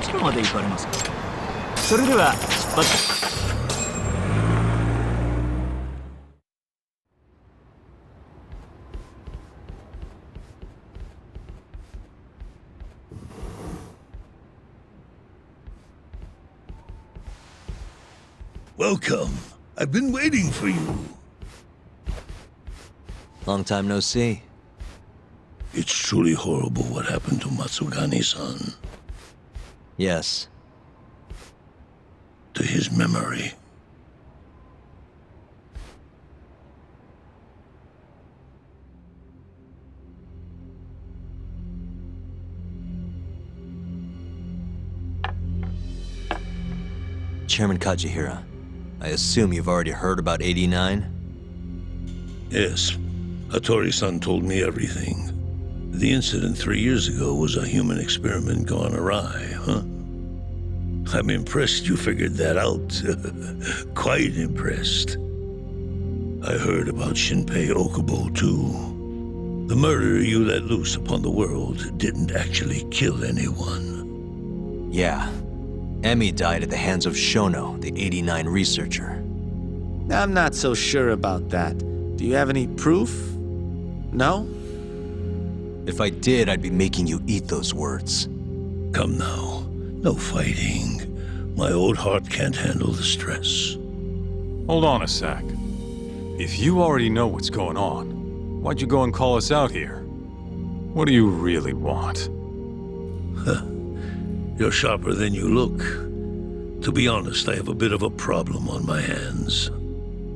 ちらまで行かれますか？それでは出発。Welcome. I've been waiting for you. Long time no see. It's truly horrible what happened to Matsugani-san. Yes. To his memory. Chairman Kajihira, I assume you've already heard about 89? Yes. Hattori-san told me everything. The incident 3 years ago was a human experiment gone awry, huh? I'm impressed you figured that out. Quite impressed. I heard about Shinpei Okubo, too. The murderer you let loose upon the world didn't actually kill anyone. Yeah. Emi died at the hands of Shono, the 89 researcher. I'm not so sure about that. Do you have any proof? No? If I did, I'd be making you eat those words. Come now. No fighting. My old heart can't handle the stress. Hold on a sec. If you already know what's going on, why'd you go and call us out here? What do you really want? You're sharper than you look. To be honest, I have a bit of a problem on my hands.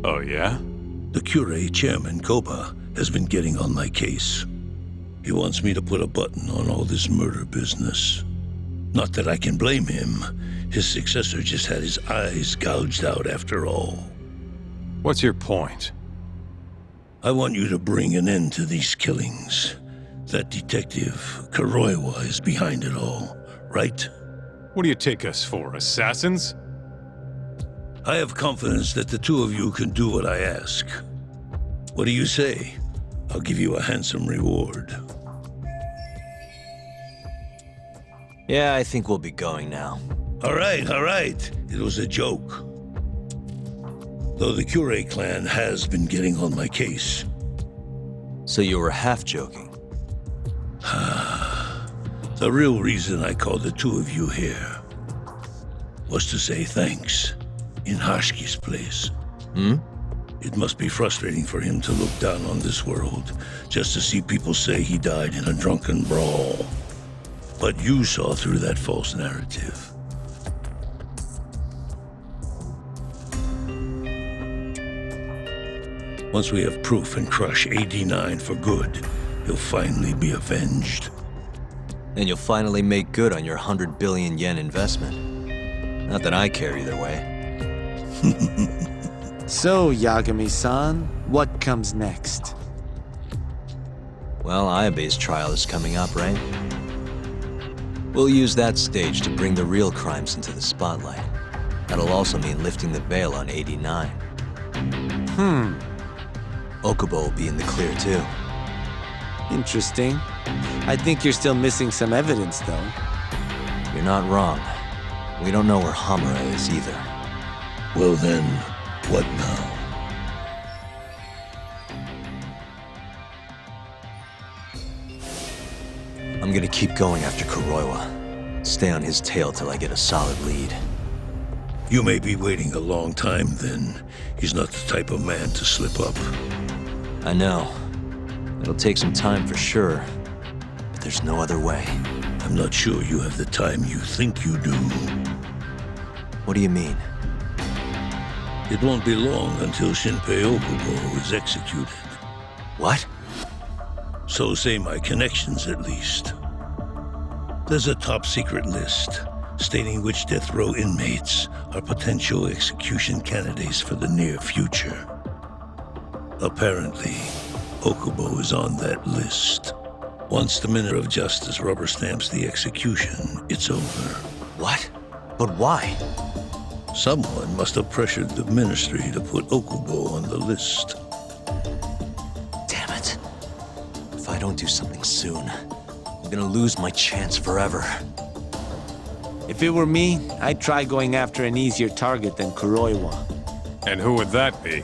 Oh, yeah? The Cure chairman, Koba, has been getting on my case. He wants me to put a button on all this murder business. Not that I can blame him. His successor just had his eyes gouged out after all. What's your point? I want you to bring an end to these killings. That detective, Kuroiwa, is behind it all, right? What do you take us for, assassins? I have confidence that the two of you can do what I ask. What do you say? I'll give you a handsome reward. Yeah, I think we'll be going now. All right. It was a joke. Though the Cure clan has been getting on my case. So you were half joking? The real reason I called the two of you here was to say thanks in Hashki's place. It must be frustrating for him to look down on this world just to see people say he died in a drunken brawl. But you saw through that false narrative. Once we have proof and crush AD9 for good, he'll finally be avenged. And you'll finally make good on your 100 billion yen investment. Not that I care either way. So, Yagami-san, what comes next? Well, Ayabe's trial is coming up, right? We'll use that stage to bring the real crimes into the spotlight. That'll also mean lifting the veil on 89. Okubo will be in the clear, too. Interesting. I think you're still missing some evidence, though. You're not wrong. We don't know where Hamura is either. Well then, what now? I'm gonna keep going after Kuroiwa. Stay on his tail till I get a solid lead. You may be waiting a long time then. He's not the type of man to slip up. I know. It'll take some time for sure. But there's no other way. I'm not sure you have the time you think you do. What do you mean? It won't be long until Shinpei Okubo is executed. What? So say my connections, at least. There's a top-secret list stating which death row inmates are potential execution candidates for the near future. Apparently, Okubo is on that list. Once the Minister of Justice rubber stamps the execution, it's over. What? But why? Someone must have pressured the ministry to put Okubo on the list. Damn it. If I don't do something soon, I'm gonna lose my chance forever. If it were me, I'd try going after an easier target than Kuroiwa. And who would that be?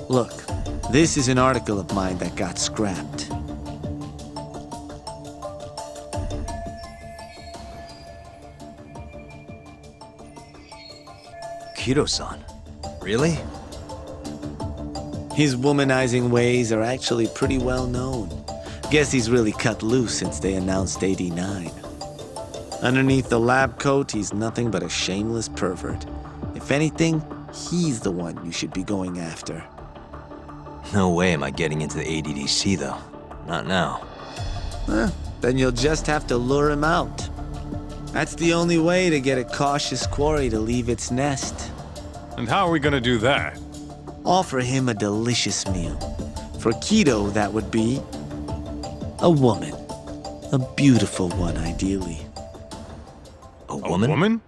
Look, this is an article of mine that got scrapped. Kido-san. Really? His womanizing ways are actually pretty well known. Guess he's really cut loose since they announced 89. Underneath the lab coat, he's nothing but a shameless pervert. If anything, he's the one you should be going after. No way am I getting into the ADDC, though. Not now. Then you'll just have to lure him out. That's the only way to get a cautious quarry to leave its nest. And how are we gonna do that? Offer him a delicious meal. For Kido, that would be a woman. A beautiful one, ideally. A woman? A woman?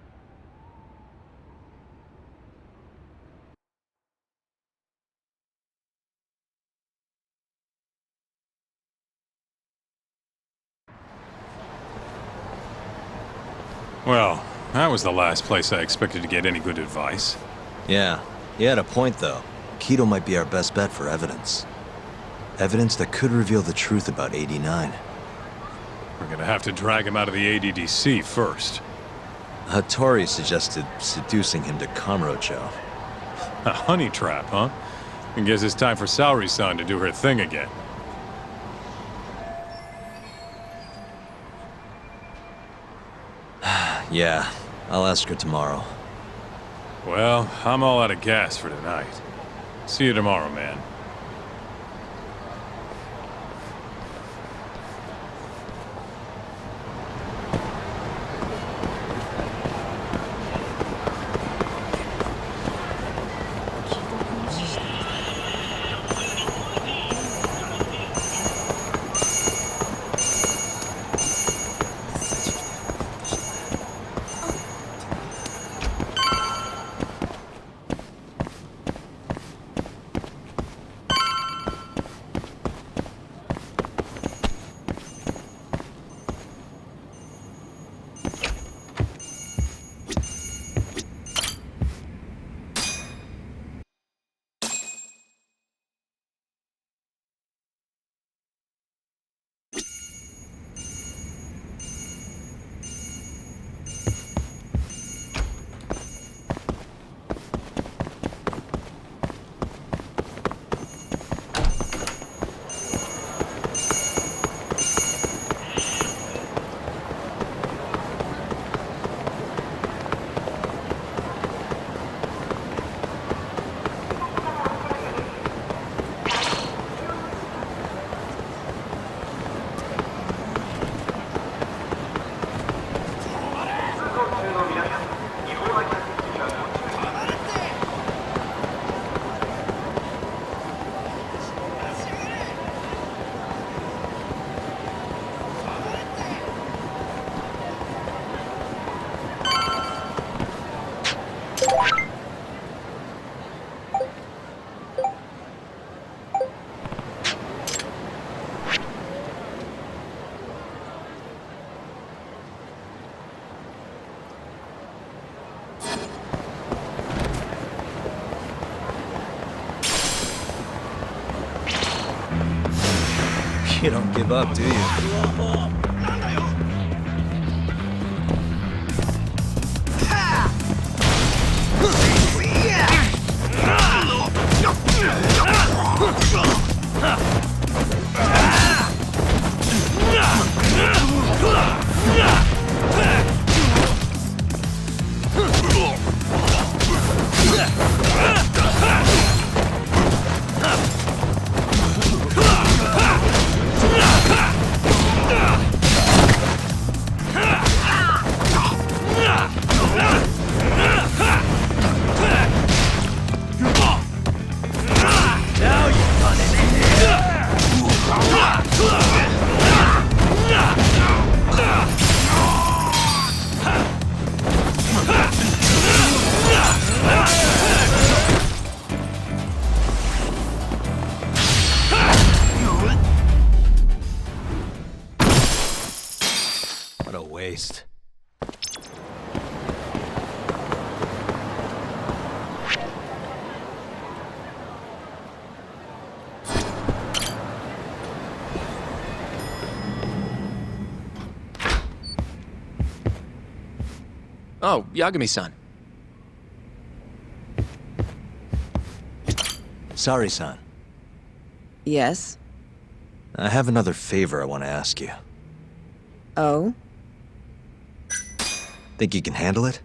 Well, that was the last place I expected to get any good advice. Yeah, he had a point, though. Kido might be our best bet for evidence. Evidence that could reveal the truth about 89. We're gonna have to drag him out of the ADDC first. Hattori suggested seducing him to Kamurocho. A honey trap, huh? I guess it's time for Saori-san to do her thing again. Yeah, I'll ask her tomorrow. Well, I'm all out of gas for tonight. See you tomorrow, man. You don't give up, do you? waste. Oh, Yagami-san. Sorry, son. Yes? I have another favor I want to ask you. Oh? Think you can handle it?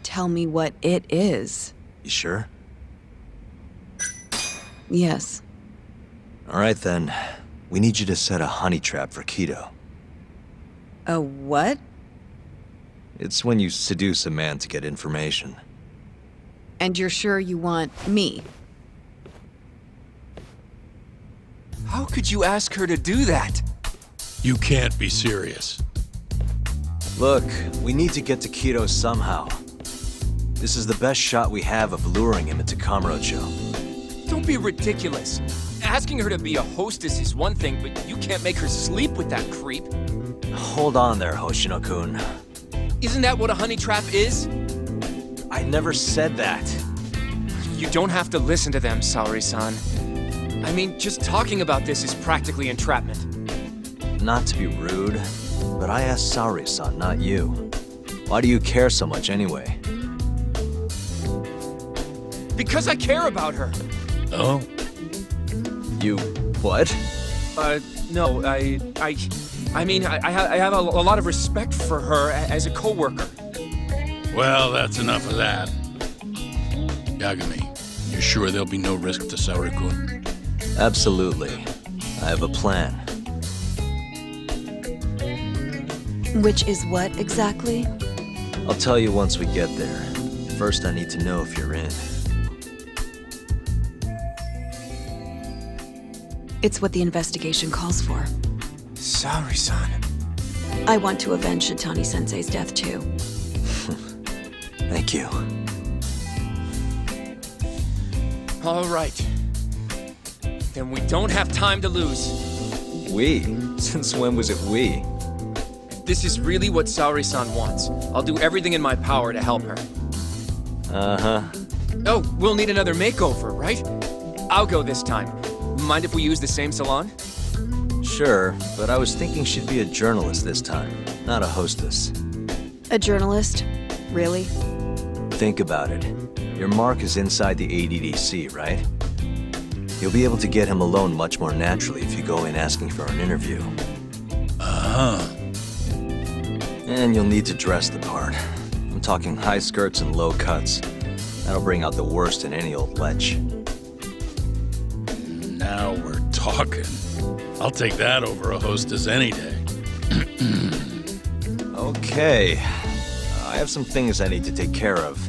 Tell me what it is. You sure? Yes. All right, then. We need you to set a honey trap for Kido. A what? It's when you seduce a man to get information. And you're sure you want me? How could you ask her to do that? You can't be serious. Look, we need to get to Kido somehow. This is the best shot we have of luring him into Kamurocho. Don't be ridiculous. Asking her to be a hostess is one thing, but you can't make her sleep with that creep. Hold on there, Hoshino-kun. Isn't that what a honey trap is? I never said that. You don't have to listen to them, Saori-san. I mean, just talking about this is practically entrapment. Not to be rude, but I asked Saori-san, not you. Why do you care so much anyway? Because I care about her. Oh? You... what? No, I mean, I have a lot of respect for her as a coworker. Well, that's enough of that. Yagami, you sure there'll be no risk to Saori-kun? Absolutely. I have a plan. Which is what exactly? I'll tell you once we get there. First, I need to know if you're in. It's what the investigation calls for. Saori-san. I want to avenge Shitani-sensei's death too. Thank you. All right. Then we don't have time to lose. We? Since when was it we? This is really what Saori-san wants. I'll do everything in my power to help her. Uh-huh. Oh, we'll need another makeover, right? I'll go this time. Mind if we use the same salon? Sure, but I was thinking she'd be a journalist this time, not a hostess. A journalist? Really? Think about it. Your mark is inside the ADDC, right? You'll be able to get him alone much more naturally if you go in asking for an interview. Uh-huh. And you'll need to dress the part. I'm talking high skirts and low cuts. That'll bring out the worst in any old lech. Now we're talking. I'll take that over a hostess any day. Okay. I have some things I need to take care of.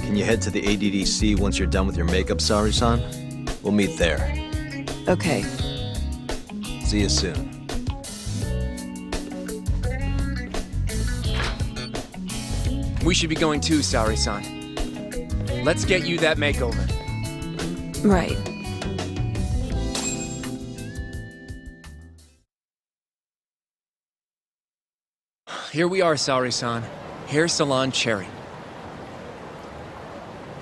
Can you head to the ADDC once you're done with your makeup, Saori-san? We'll meet there. Okay. See you soon. We should be going too, Saori-san. Let's get you that makeover. Right. Here we are, Saori-san. Hair Salon Cherry.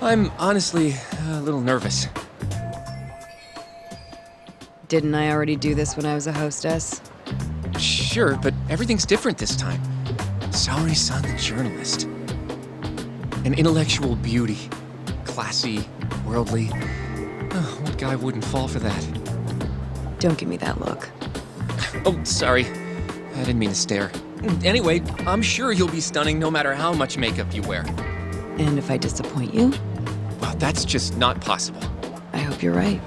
I'm honestly a little nervous. Didn't I already do this when I was a hostess? Sure, but everything's different this time. Saori-san, the journalist. An intellectual beauty. Classy, worldly. Oh, what guy wouldn't fall for that? Don't give me that look. Oh, sorry. I didn't mean to stare. Anyway, I'm sure you'll be stunning no matter how much makeup you wear. And if I disappoint you, Well, that's just not possible. I hope you're right.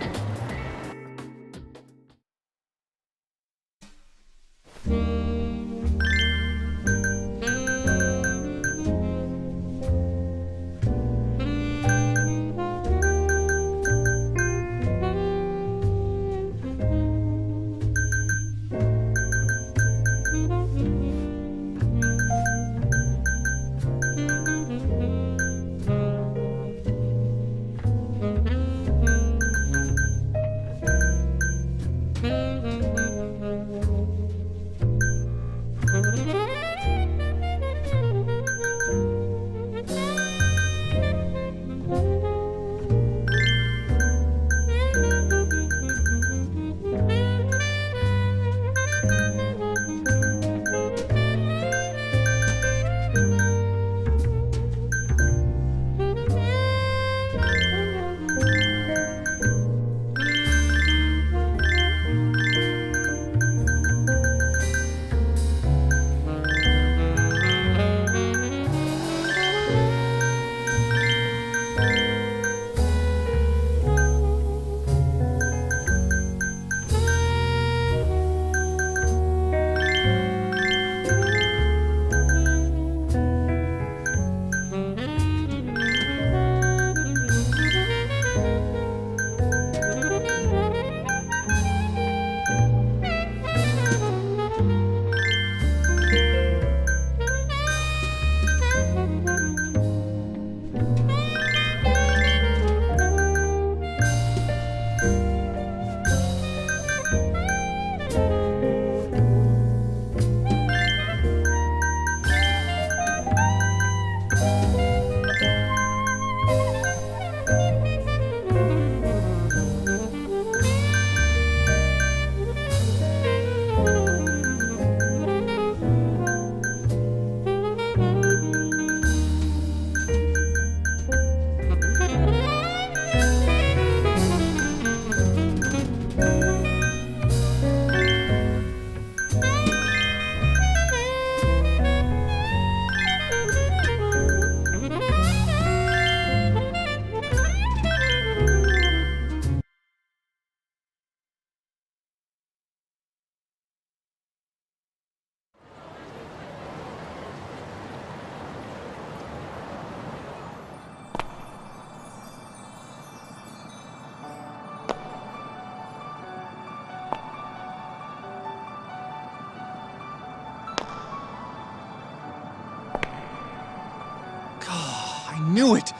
I knew it!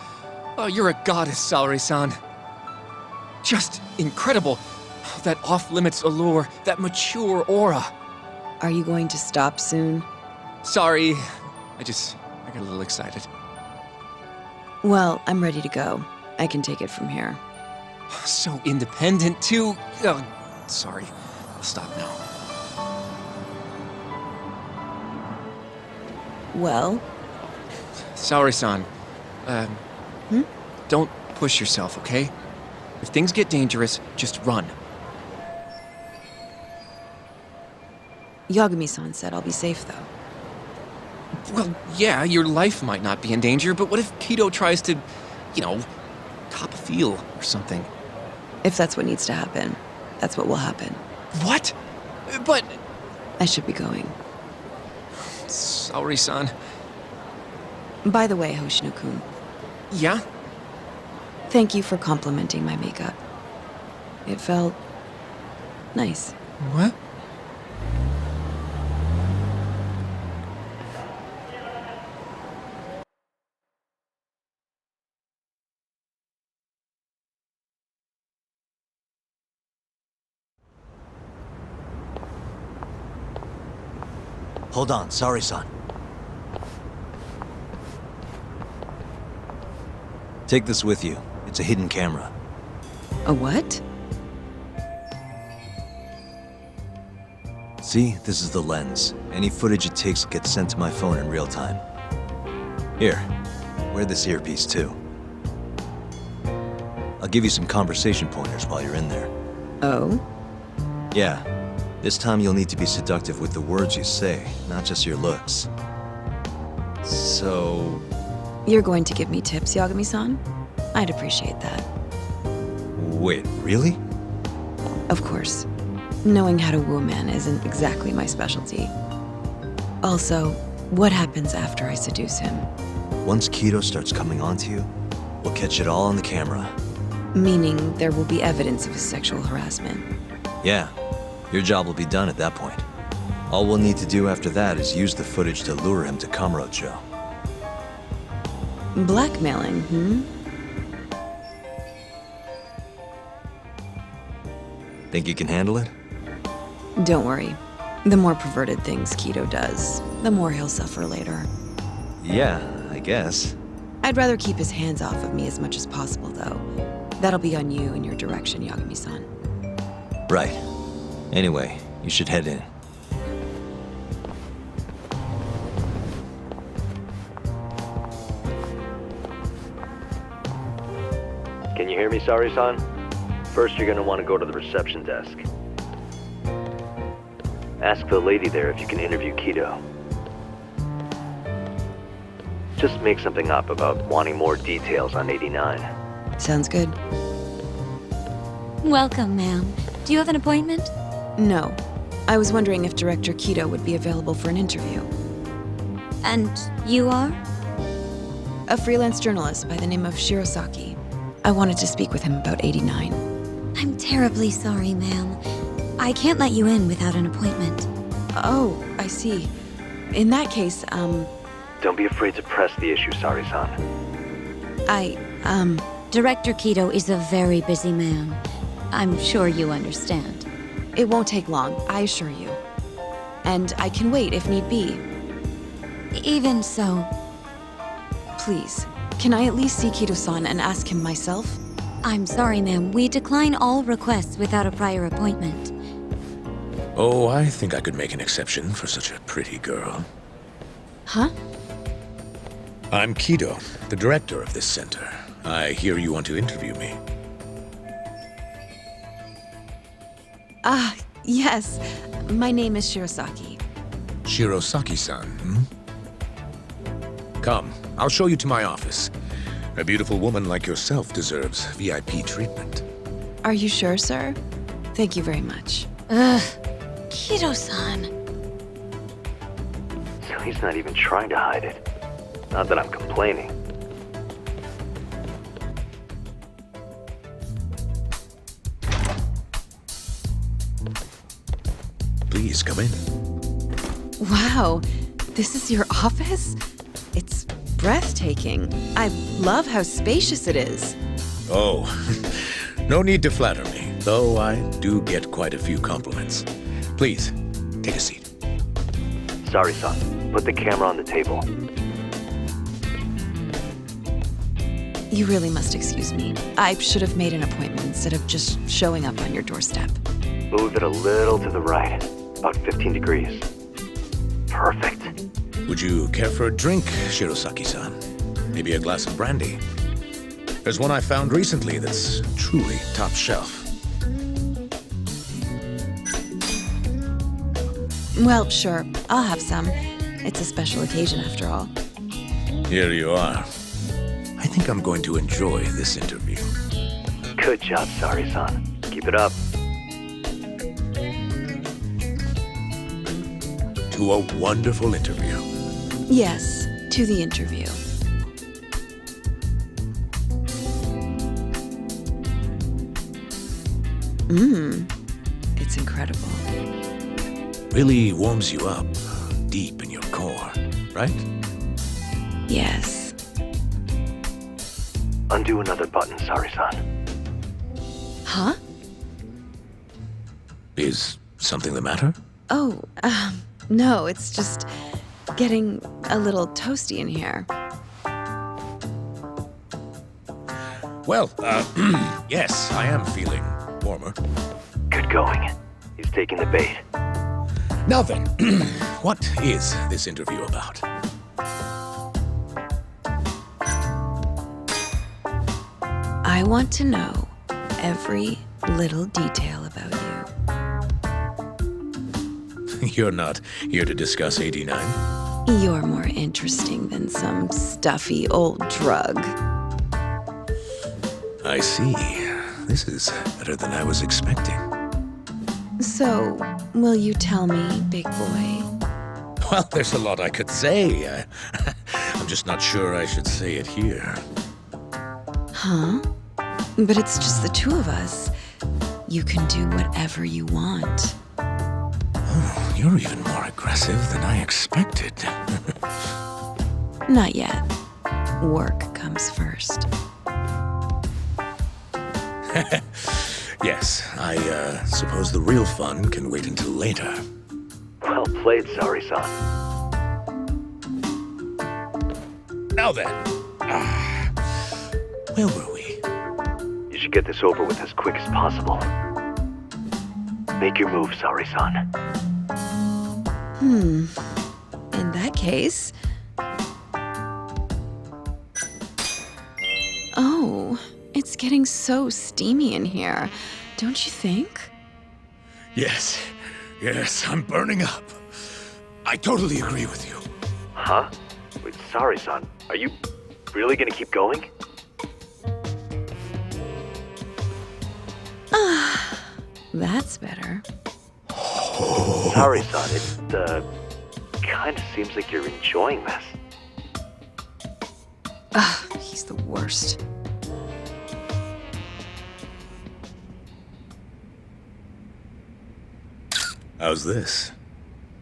Oh, you're a goddess, Saori-san. Just incredible. That off-limits allure, that mature aura. Are you going to stop soon? Sorry, I got a little excited. Well, I'm ready to go. I can take it from here. So independent, too. Oh, sorry. I'll stop now. Well, Saori-san, don't push yourself, okay? If things get dangerous, just run. Yagami-san said I'll be safe, though. Well, yeah, your life might not be in danger, but what if Kido tries to, cop a feel or something? If that's what needs to happen, that's what will happen. What? But... I should be going. Saori-san. By the way, Hoshino-kun, Yeah? thank you for complimenting my makeup. It felt... nice. What? Hold on, sorry, son. Take this with you. It's a hidden camera. A what? See, this is the lens. Any footage it takes gets sent to my phone in real time. Here, wear this earpiece too. I'll give you some conversation pointers while you're in there. Oh? Yeah, this time you'll need to be seductive with the words you say, not just your looks. So... You're going to give me tips, Yagami-san? I'd appreciate that. Wait, really? Of course. Knowing how to woo a man isn't exactly my specialty. Also, what happens after I seduce him? Once Kido starts coming onto you, we'll catch it all on the camera. Meaning there will be evidence of his sexual harassment. Yeah, your job will be done at that point. All we'll need to do after that is use the footage to lure him to Kamurocho. Blackmailing, Think you can handle it? Don't worry. The more perverted things Kido does, the more he'll suffer later. Yeah, I guess. I'd rather keep his hands off of me as much as possible, though. That'll be on you and your direction, Yagami-san. Right. Anyway, you should head in. Can you hear me, Saori-san? First, you're gonna want to go to the reception desk. Ask the lady there if you can interview Kido. Just make something up about wanting more details on 89. Sounds good. Welcome, ma'am. Do you have an appointment? No. I was wondering if Director Kido would be available for an interview. And you are? A freelance journalist by the name of Shirosaki. I wanted to speak with him about 89. I'm terribly sorry, ma'am. I can't let you in without an appointment. Oh, I see. In that case, Don't be afraid to press the issue, Saori-san. Director Kido is a very busy man. I'm sure you understand. It won't take long, I assure you. And I can wait if need be. Even so, Please, can I at least see Kido-san and ask him myself? I'm sorry, ma'am. We decline all requests without a prior appointment. Oh, I think I could make an exception for such a pretty girl. Huh? I'm Kido, the director of this center. I hear you want to interview me. Yes. My name is Shirosaki. Shirosaki-san, hmm? Come, I'll show you to my office. A beautiful woman like yourself deserves VIP treatment. Are you sure, sir? Thank you very much. Kido-san. So he's not even trying to hide it. Not that I'm complaining. Please, come in. Wow, this is your office? It's breathtaking. I love how spacious it is. Oh, no need to flatter me, though I do get quite a few compliments. Please, take a seat. Sorry, son. Put the camera on the table. You really must excuse me. I should have made an appointment instead of just showing up on your doorstep. Move it a little to the right. About 15 degrees. Perfect. Would you care for a drink, Shirosaki-san? Maybe a glass of brandy? There's one I found recently that's truly top shelf. Well, sure. I'll have some. It's a special occasion after all. Here you are. I think I'm going to enjoy this interview. Good job, Sari-san. Keep it up. To a wonderful interview. Yes, to the interview. It's incredible. Really warms you up deep in your core, right? Yes. Undo another button, Sari-san. Huh? Is something the matter? Oh, no, it's just getting a little toasty in here. Well, yes, I am feeling warmer. Good going. He's taking the bait. Now then, what is this interview about? I want to know every little detail about you. You're not here to discuss 89? You're more interesting than some stuffy old drug. I see. This is better than I was expecting. So, will you tell me, big boy? Well, there's a lot I could say. I'm just not sure I should say it here. Huh? But it's just the two of us. You can do whatever you want. Oh, you're even more aggressive than I expected. Not yet. Work comes first. Yes, I suppose the real fun can wait until later. Well played, Sari-san. Now then, where were we? You should get this over with as quick as possible. Make your move, Sari-san. In that case... Oh, it's getting so steamy in here, don't you think? Yes, I'm burning up. I totally agree with you. Huh? Wait, Sari-san, are you really gonna keep going? That's better. Sari-san, it, kinda seems like you're enjoying this. He's the worst. How's this?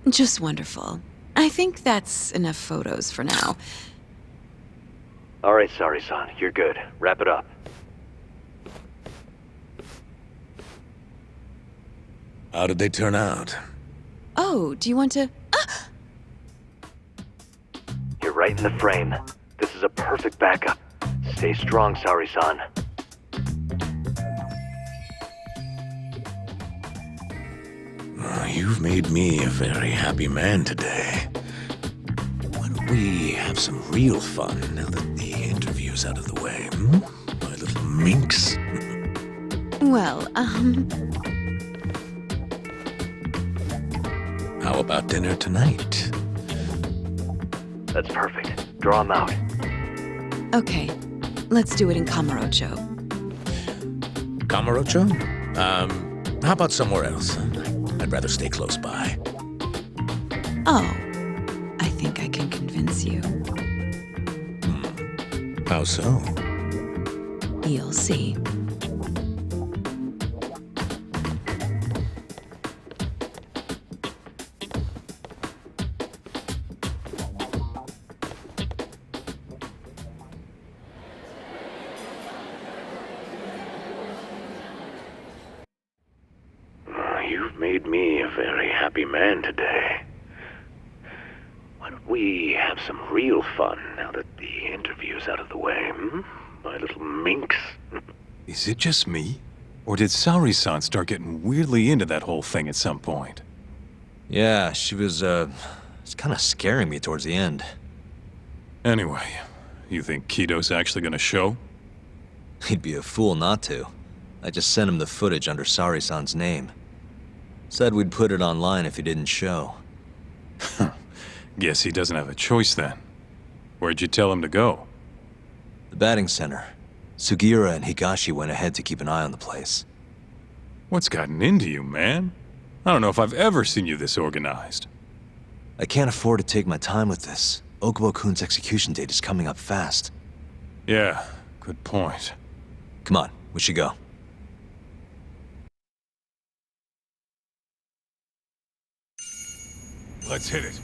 Just wonderful. I think that's enough photos for now. Alright, Sari-san, you're good. Wrap it up. How did they turn out? Oh, do you want to... You're right in the frame. This is a perfect backup. Stay strong, Sari-san. You've made me a very happy man today. Why don't we have some real fun now that the interview's out of the way, my little minx? Well, How about dinner tonight? That's perfect. Draw him out. Okay, let's do it in Kamurocho. Kamurocho? How about somewhere else? I'd rather stay close by. Oh, I think I can convince you. How so? You'll see. made me a very happy man today. Why don't we have some real fun now that the interview's out of the way, my little minx? Is it just me? Or did Saori-san start getting weirdly into that whole thing at some point? Yeah, she was, it's kind of scaring me towards the end. Anyway, you think Kido's actually gonna show? He'd be a fool not to. I just sent him the footage under Saori-san's name. Said we'd put it online if he didn't show. Guess he doesn't have a choice then. Where'd you tell him to go? The batting center. Sugiura and Higashi went ahead to keep an eye on the place. What's gotten into you, man? I don't know if I've ever seen you this organized. I can't afford to take my time with this. Okubo-kun's execution date is coming up fast. Yeah, good point. Come on, we should go. Let's hit it.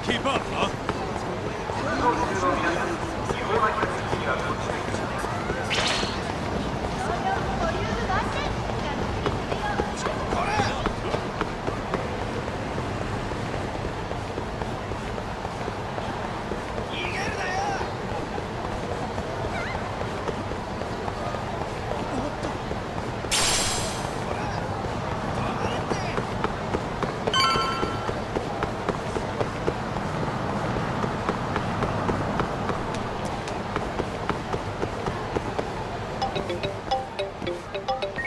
Keep up, huh?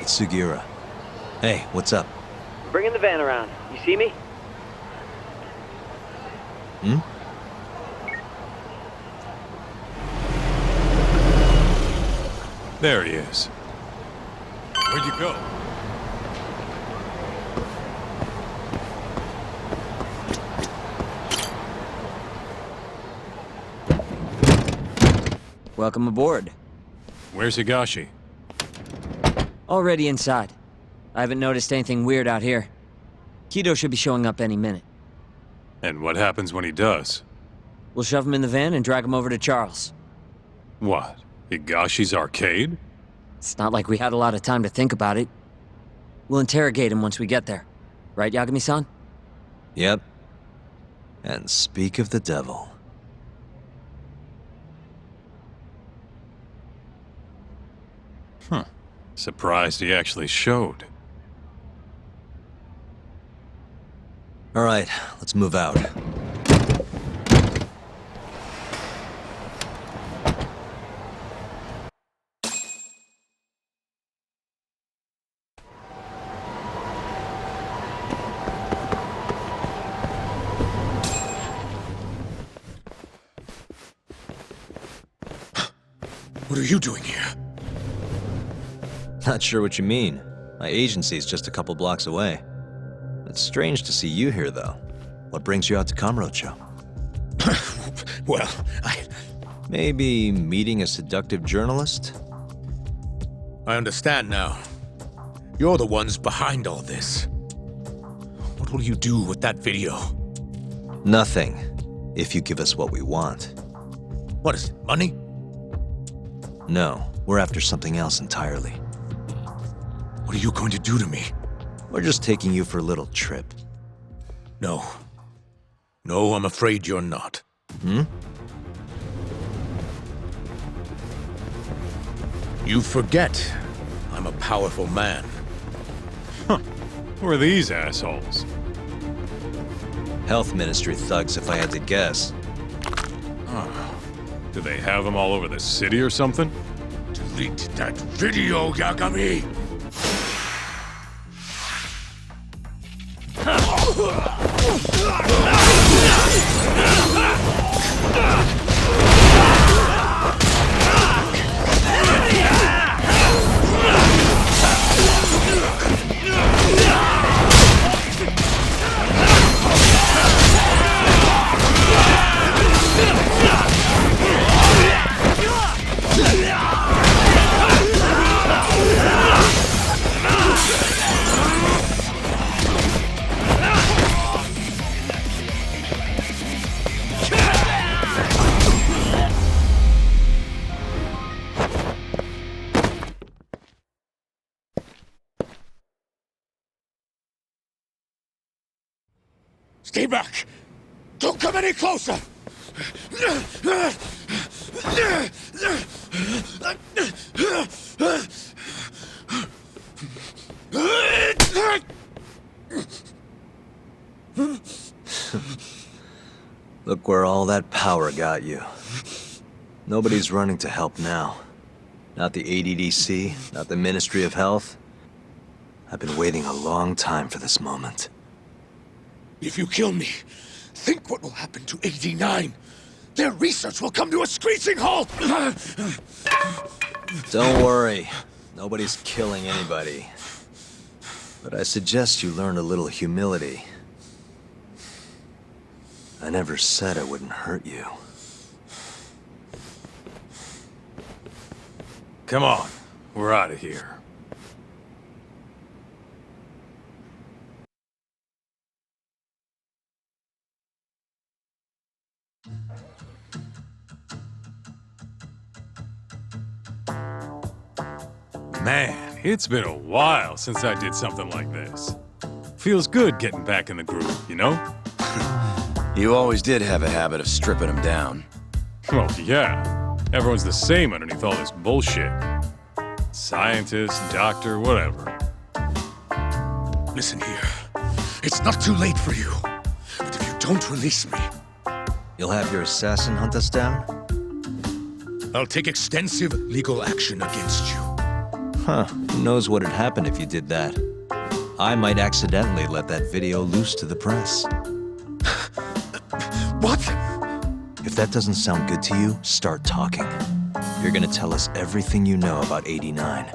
It's Sugiura. Hey, what's up? Bringing the van around. You see me? There he is. Where'd you go? Welcome aboard. Where's Higashi? Already inside. I haven't noticed anything weird out here. Kido should be showing up any minute. And what happens when he does? We'll shove him in the van and drag him over to Charles. What? Higashi's arcade? It's not like we had a lot of time to think about it. We'll interrogate him once we get there. Right, Yagami-san? Yep. And speak of the devil. Huh. Surprised he actually showed. All right, let's move out. What are you doing here? Not sure what you mean. My agency's just a couple blocks away. It's strange to see you here, though. What brings you out to Kamurocho? Well, Maybe meeting a seductive journalist? I understand now. You're the ones behind all this. What will you do with that video? Nothing, if you give us what we want. What is it, money? No, we're after something else entirely. What are you going to do to me? We're just taking you for a little trip. No. No, I'm afraid you're not. You forget I'm a powerful man. Huh. Who are these assholes? Health Ministry thugs, if I had to guess. Do they have them all over the city or something? Delete that video, Yagami! Stay back! Don't come any closer! Look where all that power got you. Nobody's running to help now. Not the ADDC, not the Ministry of Health. I've been waiting a long time for this moment. If you kill me, think what will happen to 89. Their research will come to a screeching halt! Don't worry. Nobody's killing anybody. But I suggest you learn a little humility. I never said I wouldn't hurt you. Come on, we're out of here. Man, it's been a while since I did something like this. Feels good getting back in the groove, you know? You always did have a habit of stripping them down. Well, yeah. Everyone's the same underneath all this bullshit. Scientist, doctor, whatever. Listen here. It's not too late for you. But if you don't release me... You'll have your assassin hunt us down? I'll take extensive legal action against you. Huh. Who knows what'd happen if you did that? I might accidentally let that video loose to the press. What? If that doesn't sound good to you, start talking. You're gonna tell us everything you know about 89.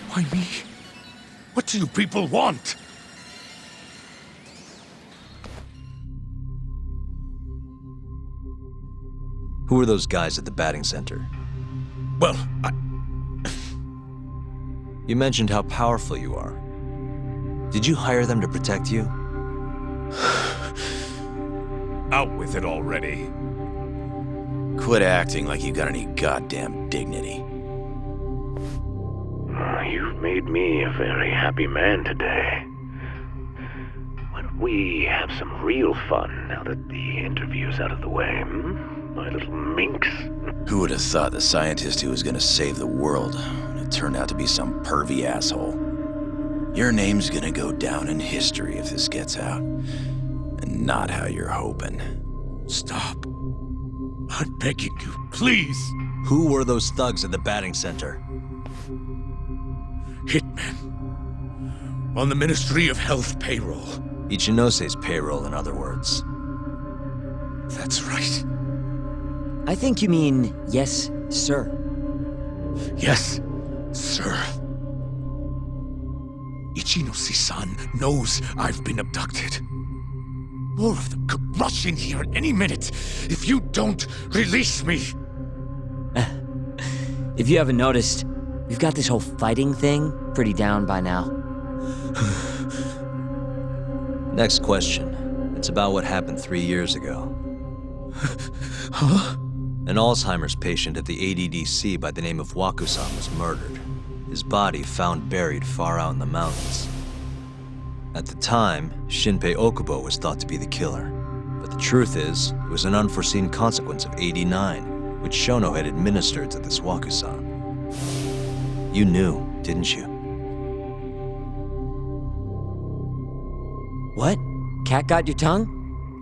Why me? What do you people want? Who are those guys at the batting center? Well, You mentioned how powerful you are. Did you hire them to protect you? Out with it already. Quit acting like you got any goddamn dignity. You've made me a very happy man today. Why don't we have some real fun now that the interview's out of the way, my little minx? Who would have thought the scientist who was gonna save the world would turn out to be some pervy asshole? Your name's gonna go down in history if this gets out. And not how you're hoping. Stop. I'm begging you, please. Who were those thugs at the batting center? Hitmen. On the Ministry of Health payroll. Ichinose's payroll, in other words. That's right. I think you mean, yes, sir. Yes, sir. Ichinose-san knows I've been abducted. More of them could rush in here at any minute if you don't release me. If you haven't noticed, we've got this whole fighting thing pretty down by now. Next question. It's about what happened 3 years ago. Huh? An Alzheimer's patient at the ADDC by the name of Waku-san was murdered. His body found buried far out in the mountains. At the time, Shinpei Okubo was thought to be the killer. But the truth is, it was an unforeseen consequence of 89, which Shono had administered to this Waku-san. You knew, didn't you? What? Cat got your tongue?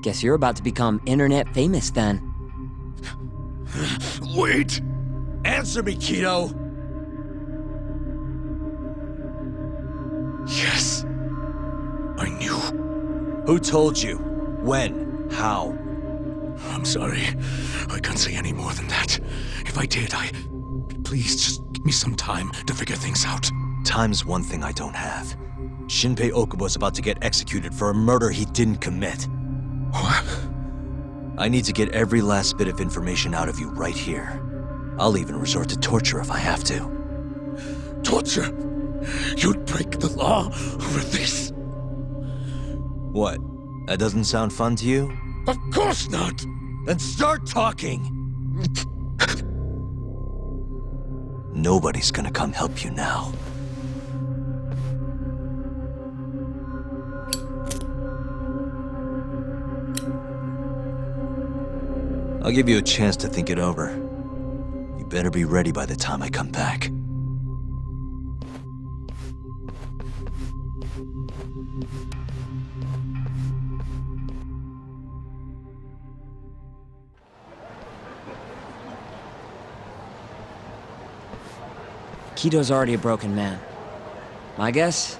Guess you're about to become internet famous then. Wait! Answer me, Kido! Yes. I knew. Who told you? When? How? I'm sorry. I can't say any more than that. If I did, Please, just give me some time to figure things out. Time's one thing I don't have. Shinpei Okubo's about to get executed for a murder he didn't commit. What? I need to get every last bit of information out of you right here. I'll even resort to torture if I have to. Torture? You'd break the law over this? What? That doesn't sound fun to you? Of course not! Then start talking! Nobody's gonna come help you now. I'll give you a chance to think it over. You better be ready by the time I come back. Kido's already a broken man. My guess?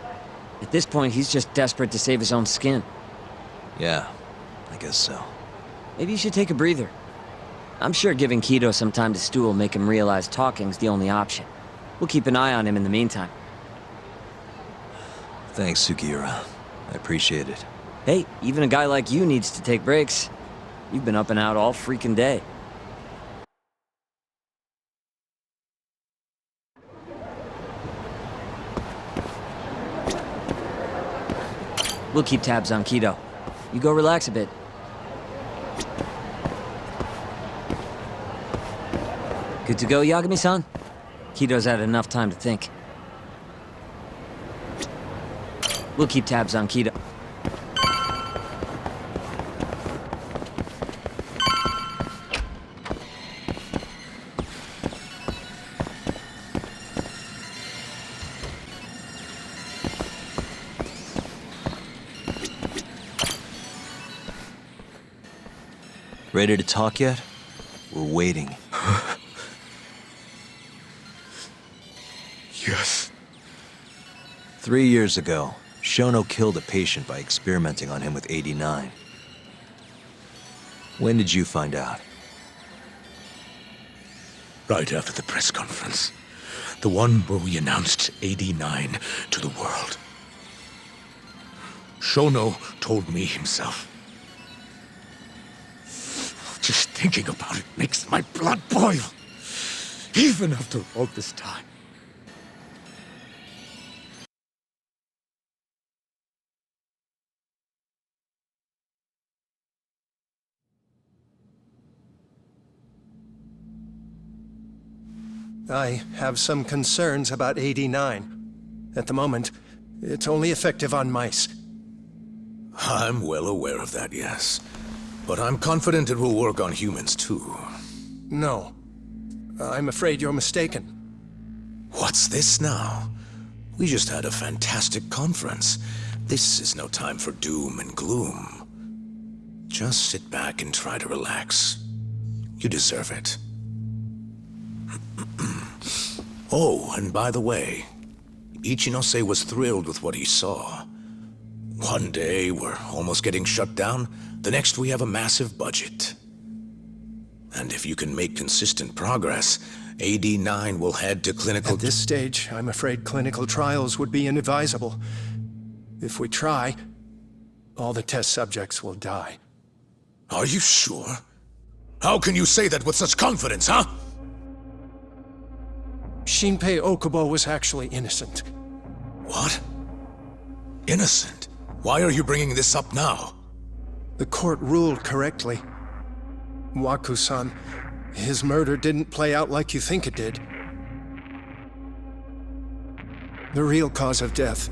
At this point, he's just desperate to save his own skin. Yeah, I guess so. Maybe you should take a breather. I'm sure giving Kido some time to stew will make him realize talking's the only option. We'll keep an eye on him in the meantime. Thanks, Sugiura. I appreciate it. Hey, even a guy like you needs to take breaks. You've been up and out all freaking day. We'll keep tabs on Kido. You go relax a bit. Good to go, Yagami-san? Kido's had enough time to think. We'll keep tabs on Kido. Ready to talk yet? We're waiting. Yes. 3 years ago, Shono killed a patient by experimenting on him with 89. When did you find out? Right after the press conference. The one where we announced 89 to the world. Shono told me himself. Just thinking about it makes my blood boil. Even after all this time. I have some concerns about 89. At the moment, it's only effective on mice. I'm well aware of that, yes. But I'm confident it will work on humans, too. No. I'm afraid you're mistaken. What's this now? We just had a fantastic conference. This is no time for doom and gloom. Just sit back and try to relax. You deserve it. Oh, and by the way, Ichinose was thrilled with what he saw. One day, we're almost getting shut down. The next, we have a massive budget. And if you can make consistent progress, AD9 will head to clinical... At this stage, I'm afraid clinical trials would be inadvisable. If we try, all the test subjects will die. Are you sure? How can you say that with such confidence, huh? Shinpei Okubo was actually innocent. What? Innocent? Why are you bringing this up now? The court ruled correctly. Waku-san, his murder didn't play out like you think it did. The real cause of death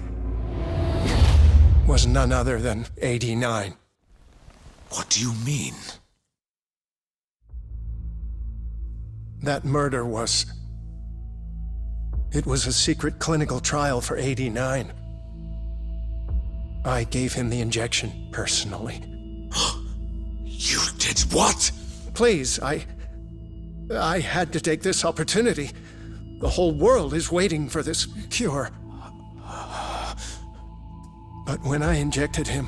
was none other than 89. What do you mean? That murder was... It was a secret clinical trial for 89. I gave him the injection, personally. You did what? Please, I had to take this opportunity. The whole world is waiting for this cure. But when I injected him,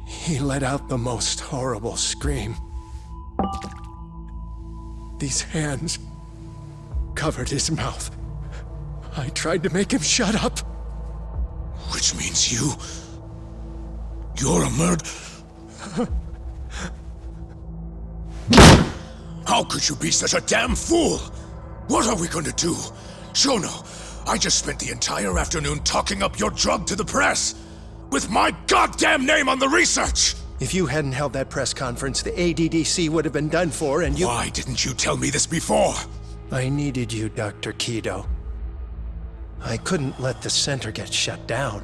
he let out the most horrible scream. These hands covered his mouth. I tried to make him shut up. Which means you're a murderer. How could you be such a damn fool? What are we going to do? Shono, I just spent the entire afternoon talking up your drug to the press, with my goddamn name on the research! If you hadn't held that press conference, the ADDC would have been done for, and you... Why didn't you tell me this before? I needed you, Dr. Kido. I couldn't let the center get shut down.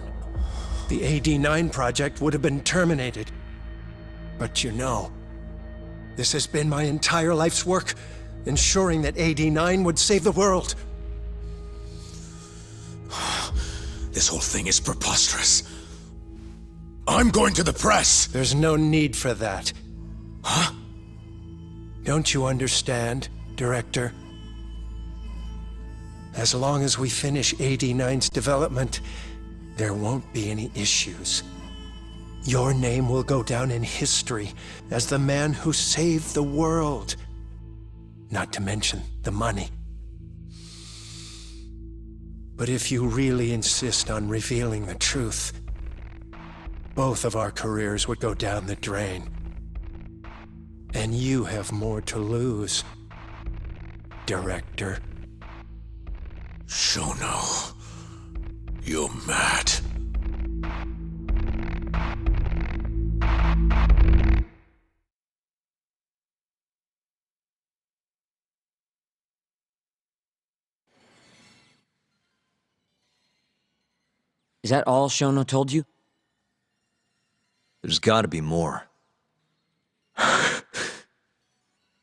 The AD9 project would have been terminated. But you know, this has been my entire life's work, ensuring that AD9 would save the world. This whole thing is preposterous. I'm going to the press! There's no need for that. Huh? Don't you understand, Director? As long as we finish AD9's development, there won't be any issues. Your name will go down in history as the man who saved the world. Not to mention the money. But if you really insist on revealing the truth, both of our careers would go down the drain. And you have more to lose, Director. Shono, you're mad. Is that all Shono told you? There's gotta be more.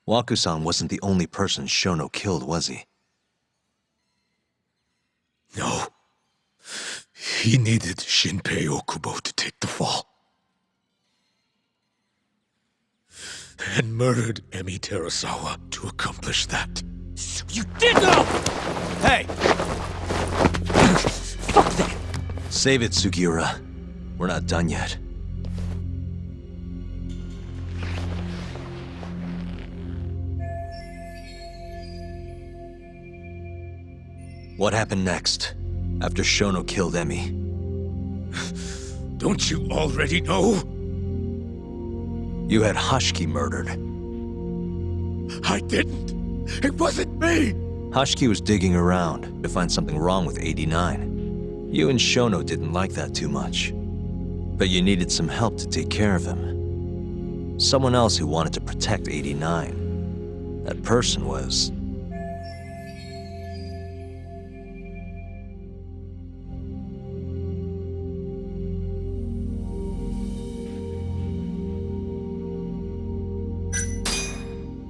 Waku-san wasn't the only person Shono killed, was he? No. He needed Shinpei Okubo to take the fall. And murdered Emi Terasawa to accomplish that. So you did know! Hey! Fuck that! Save it, Sugiura. We're not done yet. What happened next, after Shono killed Emi? Don't you already know? You had Hashiki murdered. I didn't. It wasn't me. Hashiki was digging around to find something wrong with AD9. You and Shono didn't like that too much. But you needed some help to take care of him. Someone else who wanted to protect AD9. That person was...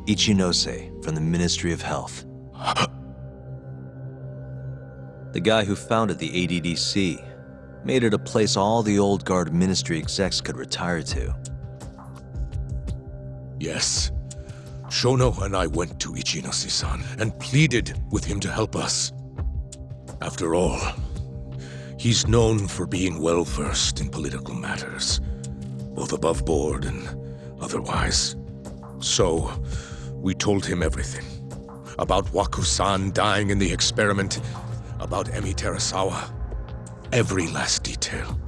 Ichinose from the Ministry of Health. The guy who founded the ADDC made it a place all the old guard ministry execs could retire to. Yes. Shono and I went to Ichinose-san and pleaded with him to help us. After all, he's known for being well-versed in political matters, both above board and otherwise. So, we told him everything. About Waku-san dying in the experiment, about Emi Terasawa. Every last detail.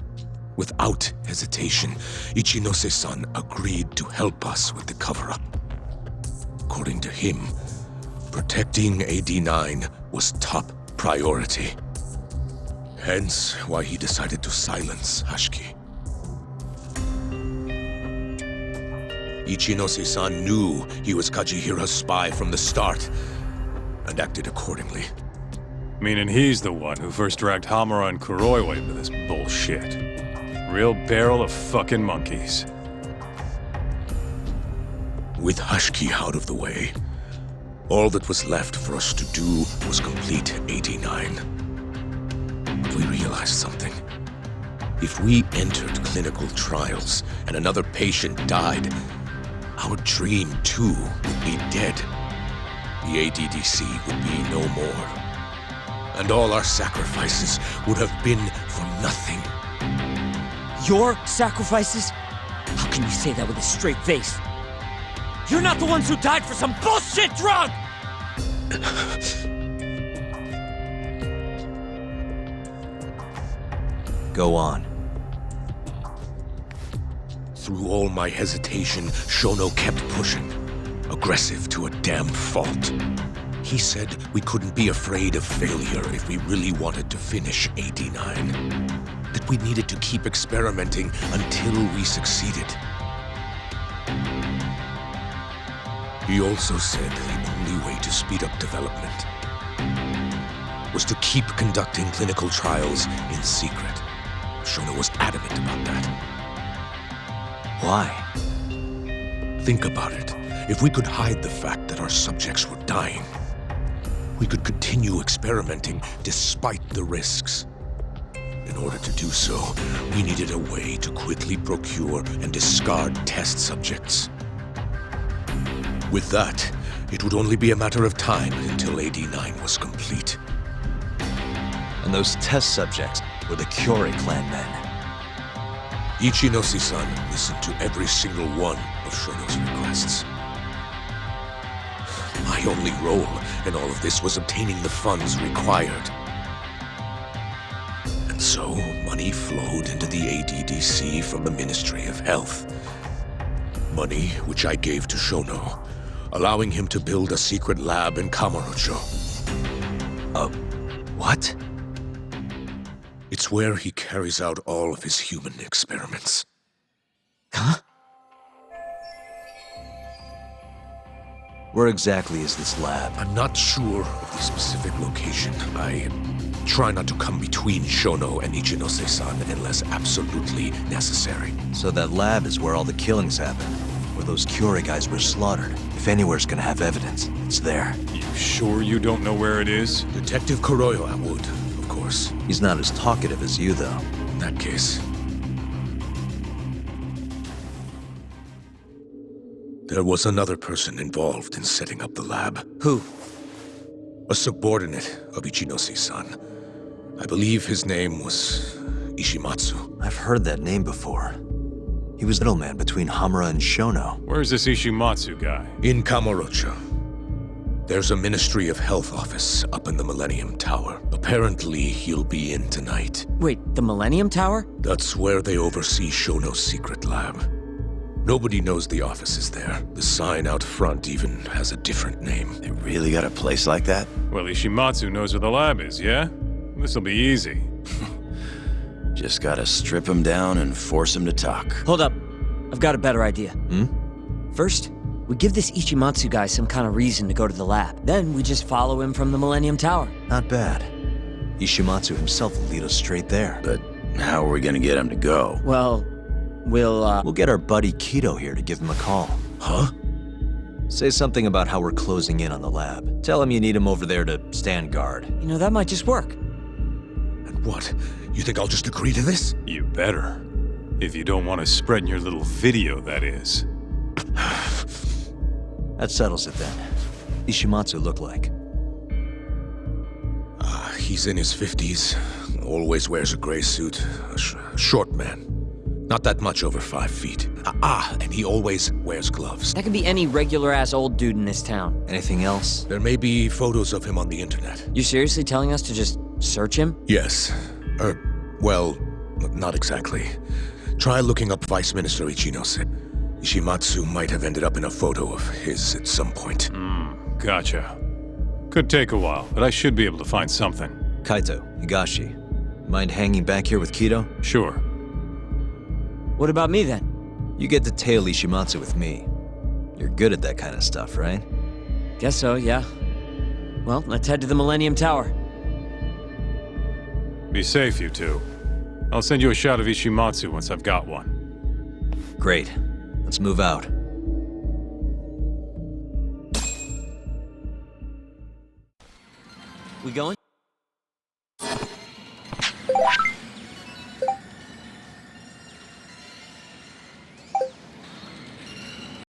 Without hesitation, Ichinose-san agreed to help us with the cover-up. According to him, protecting AD9 was top priority. Hence why he decided to silence Hashiki. Ichinose-san knew he was Kajihira's spy from the start, and acted accordingly. Meaning he's the one who first dragged Hamura and Kuroiwa into this bullshit. Real barrel of fucking monkeys. With Hashiki out of the way, all that was left for us to do was complete AD9. But we realized something. If we entered clinical trials and another patient died, our dream too would be dead. The ADDC would be no more. And all our sacrifices would have been for nothing. Your sacrifices? How can you say that with a straight face? You're not the ones who died for some bullshit drug! Go on. Through all my hesitation, Shono kept pushing. Aggressive to a damn fault. He said we couldn't be afraid of failure if we really wanted to finish AD9. That we needed to keep experimenting until we succeeded. He also said the only way to speed up development was to keep conducting clinical trials in secret. Shono was adamant about that. Why? Think about it. If we could hide the fact that our subjects were dying, we could continue experimenting despite the risks. In order to do so, we needed a way to quickly procure and discard test subjects. With that, it would only be a matter of time until AD-9 was complete. And those test subjects were the Kyorei clan men. Ichinose-san listened to every single one of Shono's requests. My only role in all of this was obtaining the funds required. And so, money flowed into the ADDC from the Ministry of Health. Money which I gave to Shono, allowing him to build a secret lab in Kamurocho. What? It's where he carries out all of his human experiments. Huh? Where exactly is this lab? I'm not sure of the specific location. I try not to come between Shono and Ichinose-san unless absolutely necessary. So that lab is where all the killings happened, where those Kyorei guys were slaughtered. If anywhere's gonna have evidence, it's there. You sure you don't know where it is? Detective Kuroyo, I would, of course. He's not as talkative as you, though. In that case... There was another person involved in setting up the lab. Who? A subordinate of Ichinose-san. I believe his name was Ishimatsu. I've heard that name before. He was middleman between Hamura and Shono. Where's this Ishimatsu guy? In Kamurocho. There's a Ministry of Health office up in the Millennium Tower. Apparently, he'll be in tonight. Wait, the Millennium Tower? That's where they oversee Shono's secret lab. Nobody knows the office is there. The sign out front even has a different name. They really got a place like that? Well, Ishimatsu knows where the lab is, yeah? This'll be easy. Just gotta strip him down and force him to talk. Hold up. I've got a better idea. First, we give this Ichimatsu guy some kind of reason to go to the lab. Then we just follow him from the Millennium Tower. Not bad. Ishimatsu himself will lead us straight there. But how are we gonna get him to go? Well, we'll get our buddy Kido here to give him a call. Huh? Say something about how we're closing in on the lab. Tell him you need him over there to stand guard. You know, that might just work. And what? You think I'll just agree to this? You better. If you don't want to spread in your little video, that is. That settles it then. Ishimatsu look like? He's in his 50s. Always wears a gray suit. A short man. Not that much over 5 feet. And he always wears gloves. That could be any regular-ass old dude in this town. Anything else? There may be photos of him on the internet. You seriously telling us to just search him? Yes. Well, not exactly. Try looking up Vice Minister Ichinose. Ishimatsu might have ended up in a photo of his at some point. Gotcha. Could take a while, but I should be able to find something. Kaito, Higashi, mind hanging back here with Kido? Sure. What about me then? You get to tail Ishimatsu with me. You're good at that kind of stuff, right? Guess so, yeah. Well, let's head to the Millennium Tower. Be safe, you two. I'll send you a shot of Ishimatsu once I've got one. Great. Let's move out. We going?